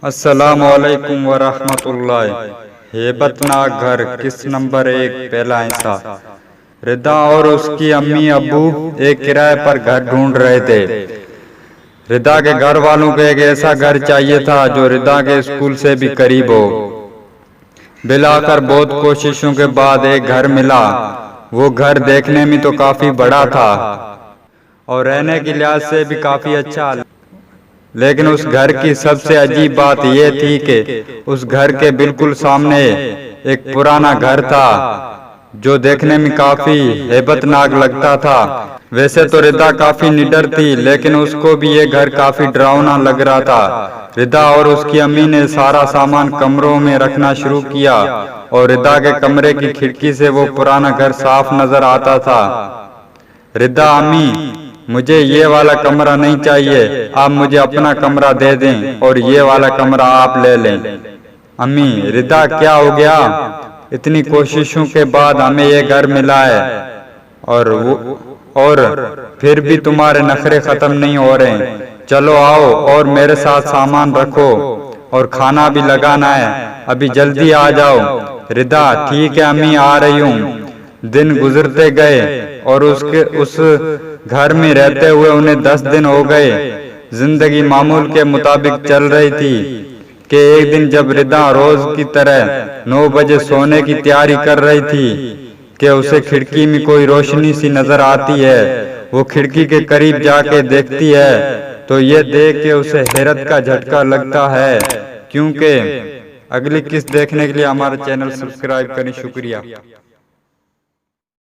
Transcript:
अस्सलामुअलैकुम वरहमतुल्लाह। हेबत नाक घर किस्त नंबर 1 पहला हिस्सा। रिदा और उसकी अम्मी अब्बू एक किराए पर घर ढूंढ रहे थे। रिदा के घर वालों को एक ऐसा घर चाहिए था जो रिदा के स्कूल से भी करीब हो। बिलाकर बहुत कोशिशों के बाद एक घर मिला। वो घर देखने में तो काफी बड़ा था और रहने के लिहाज से भी काफी अच्छा, लेकिन उस घर की सबसे अजीब बात यह थी कि उस घर के बिल्कुल सामने एक पुराना घर था जो देखने में काफी हेबतनाक लगता था। वैसे तो रिदा काफी निडर थी, लेकिन उसको भी ये घर काफी डरावना लग रहा था। रिदा और उसकी अम्मी ने सारा सामान कमरों में रखना शुरू किया और रिदा के कमरे की खिड़की से वो पुराना घर साफ नजर आता था। रिदा, अम्मी, मुझे ये वाला कमरा नहीं चाहिए, आप मुझे अपना कमरा दे दें और ये वाला कमरा आप ले लें। अम्मी, रिदा, क्या हो गया? इतनी कोशिशों के बाद हमें ये घर मिला है और फिर भी तुम्हारे नखरे खत्म नहीं हो रहे। चलो आओ और मेरे साथ सामान रखो और खाना भी लगाना है, अभी जल्दी आ जाओ। रिदा, ठीक है अम्मी, आ रही हूँ। दिन गुजरते गए और उस घर में रहते हुए उन्हें 10 दिन हो गए। जिंदगी मामूल के मुताबिक चल रही थी कि एक दिन जब रिदा रोज की तरह 9 बजे सोने की तैयारी कर रही थी कि उसे खिड़की में कोई रोशनी सी नजर आती है। वो खिड़की के करीब जाके देखती है तो ये देख के उसे हैरत का झटका लगता है। क्योंकि अगली किस्त देखने के लिए हमारा चैनल सब्सक्राइब करें। शुक्रिया।